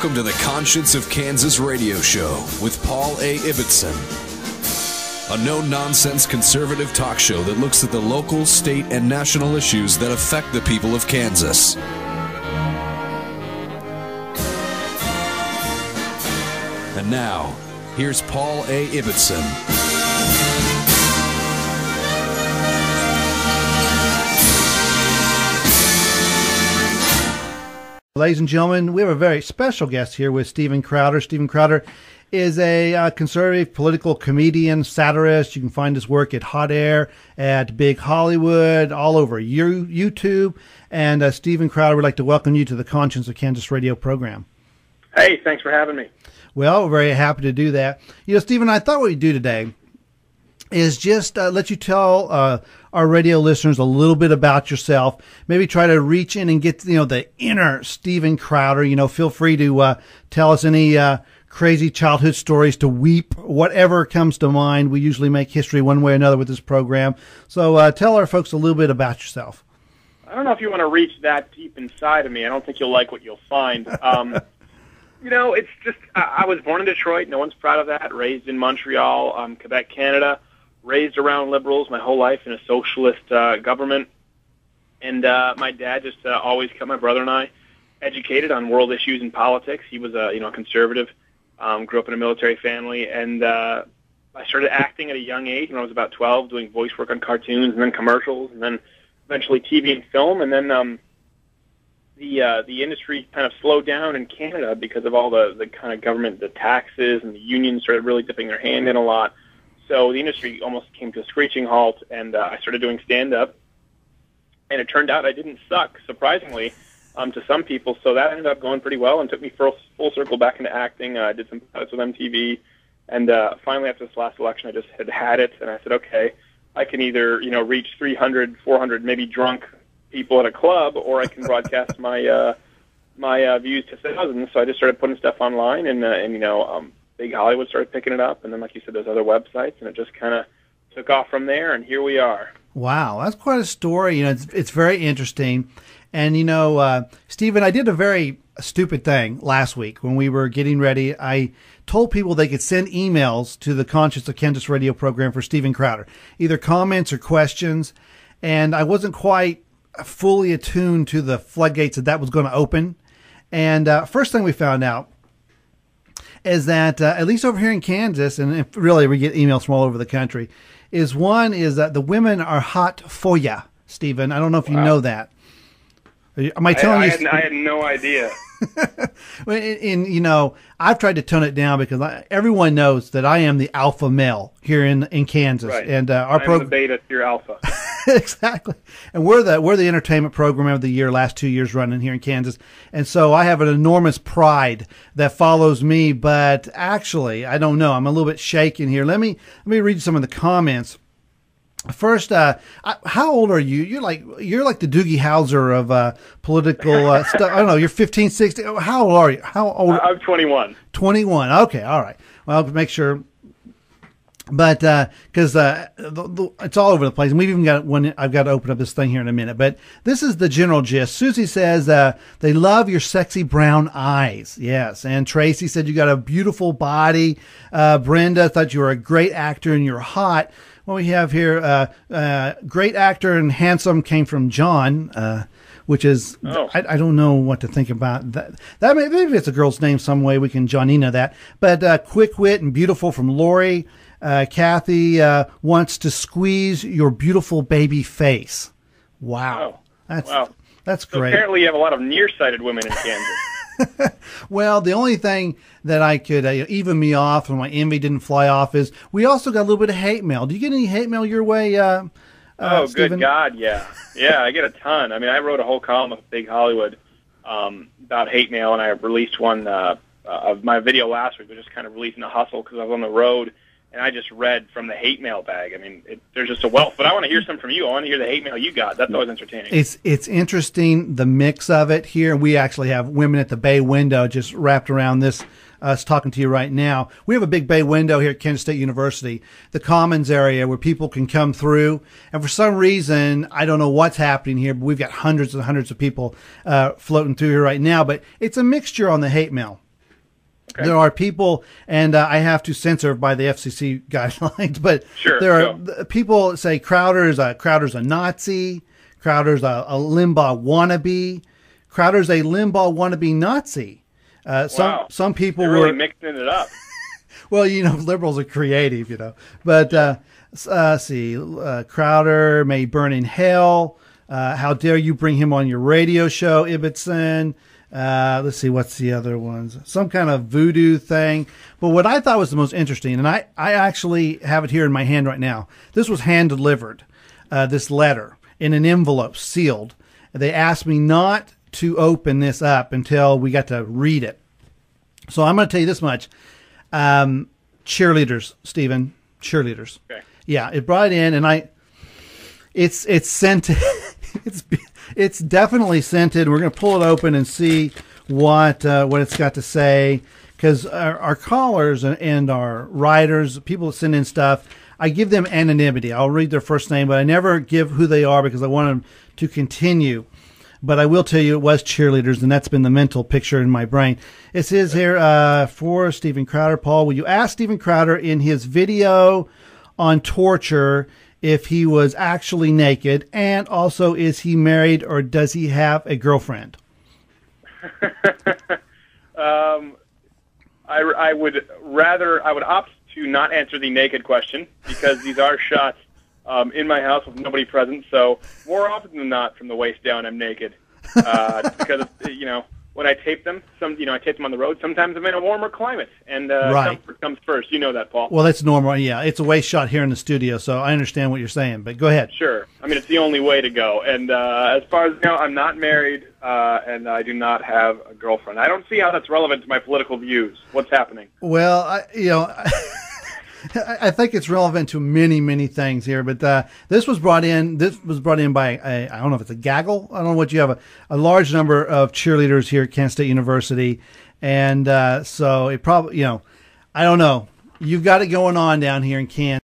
Welcome to the Conscience of Kansas radio show with Paul A. Ibbetson. A no-nonsense conservative talk show that looks at the local, state, and national issues that affect the people of Kansas. And now, here's Paul A. Ibbetson. Ladies and gentlemen, we have a very special guest here with Steven Crowder. Steven Crowder is a conservative political comedian, satirist. You can find his work at Hot Air, at Big Hollywood, all over YouTube. And Steven Crowder, would like to welcome you to the Conscience of Kansas radio program. Hey, thanks for having me. Well, we're very happy to do that. You know, Steven, I thought what we'd do today is just let you tell our radio listeners a little bit about yourself. Maybe try to reach in and get, the inner Steven Crowder. Feel free to tell us any crazy childhood stories, to weep, whatever comes to mind. We usually make history one way or another with this program. So tell our folks a little bit about yourself. I don't know if you want to reach that deep inside of me. I don't think you'll like what you'll find. It's just, I was born in Detroit. No one's proud of that. Raised in Montreal, Quebec, Canada. Raised around liberals my whole life in a socialist government. And my dad just always kept my brother and I educated on world issues and politics. He was a conservative, grew up in a military family, and I started acting at a young age when I was about 12, doing voice work on cartoons and then commercials, and then eventually TV and film. And then the industry kind of slowed down in Canada because of all the kind of government, the taxes, and the unions started really dipping their hand in a lot. So the industry almost came to a screeching halt, and I started doing stand-up. And it turned out I didn't suck, surprisingly, to some people. So that ended up going pretty well and took me full circle back into acting. I did some pilots with MTV. And finally, after this last election, I just had it. And I said, okay, I can either, reach 300, 400, maybe drunk people at a club, or I can broadcast my views to thousands. So I just started putting stuff online, and Big Hollywood started picking it up, and then, like you said, there's other websites, and it just kind of took off from there, and here we are. Wow, that's quite a story. It's very interesting. And, Steven, I did a very stupid thing last week when we were getting ready. I told people they could send emails to the Conscience of Kansas radio program for Steven Crowder, either comments or questions, and I wasn't quite fully attuned to the floodgates that was going to open. And first thing we found out is that, at least over here in Kansas, and really we get emails from all over the country, is that the women are hot for ya, Steven. I don't know if you know that. Am I telling you? I had no idea. I've tried to tone it down because everyone knows that I am the alpha male here in Kansas, right. And our program the beta, you're alpha. Exactly, and we're the entertainment program of the year, last 2 years running here in Kansas, and so I have an enormous pride that follows me. But actually, I don't know. I'm a little bit shaken here. Let me read some of the comments. First, how old are you? You're like the Doogie Howser of political stuff. I don't know. You're 15, 16. How old are you? How old? I'm 21. 21. Okay, all right. Well, make sure. But because it's all over the place, and we've even got one. I've got to open up this thing here in a minute. But this is the general gist. Susie says they love your sexy brown eyes. Yes, and Tracy said you got a beautiful body. Brenda thought you were a great actor and you're hot. What we have here, great actor and handsome, came from John, which is, I don't know what to think about that. Maybe it's a girl's name some way. We can Johnina that. But quick wit and beautiful from Lori. Kathy wants to squeeze your beautiful baby face. Wow. That's great. So apparently you have a lot of nearsighted women in Kansas. Well, the only thing that I could even me off and my envy didn't fly off is we also got a little bit of hate mail. Do you get any hate mail your way, Steven? Good God, yeah. Yeah, I get a ton. I mean, I wrote a whole column of Big Hollywood about hate mail, and I released one of my video last week, was just kind of releasing a hustle because I was on the road, and I just read from the hate mail bag. I mean, there's just a wealth. But I want to hear some from you. I want to hear the hate mail you got. That's always entertaining. It's interesting, the mix of it here. We actually have women at the bay window just wrapped around this, us talking to you right now. We have a big bay window here at Kansas State University, the Commons area where people can come through. And for some reason, I don't know what's happening here, but we've got hundreds and hundreds of people floating through here right now. But it's a mixture on the hate mail. Okay. There are people, and I have to censor by the FCC guidelines, but Sure, there are people that say Crowder's a Nazi, Crowder's a Limbaugh wannabe, Crowder's a Limbaugh wannabe Nazi. Wow. Some people You're really were mixing it up. well, liberals are creative, but see, Crowder may burn in hell. How dare you bring him on your radio show, Ibbetson? Let's see, what's the other ones? Some kind of voodoo thing. But what I thought was the most interesting, and I actually have it here in my hand right now. This was hand delivered, this letter in an envelope, sealed. They asked me not to open this up until we got to read it. So I'm going to tell you this much. Cheerleaders, Stephen, cheerleaders. Okay. Yeah, it brought it in, and it's scented. It's definitely scented. We're going to pull it open and see what it's got to say, because our callers and our writers, people that send in stuff, I give them anonymity. I'll read their first name, but I never give who they are because I want them to continue. But I will tell you it was cheerleaders, and that's been the mental picture in my brain. It says here, for Steven Crowder, Paul, will you ask Steven Crowder in his video on torture if he was actually naked, and also is he married or does he have a girlfriend? I would opt to not answer the naked question, because these are shots in my house with nobody present. So more often than not, from the waist down, I'm naked. Because when I tape them, I tape them on the road. Sometimes I'm in a warmer climate, and comfort comes first. You know that, Paul. Well, that's normal. Yeah, it's a waist shot here in the studio, so I understand what you're saying. But go ahead. Sure. I mean, it's the only way to go. And as far as I'm not married, and I do not have a girlfriend. I don't see how that's relevant to my political views. What's happening? Well, I think it's relevant to many, many things here, but this was brought in by I don't know if it's a gaggle. I don't know what you have, a large number of cheerleaders here at Kansas State University, and so it probably, I don't know. You've got it going on down here in Kansas.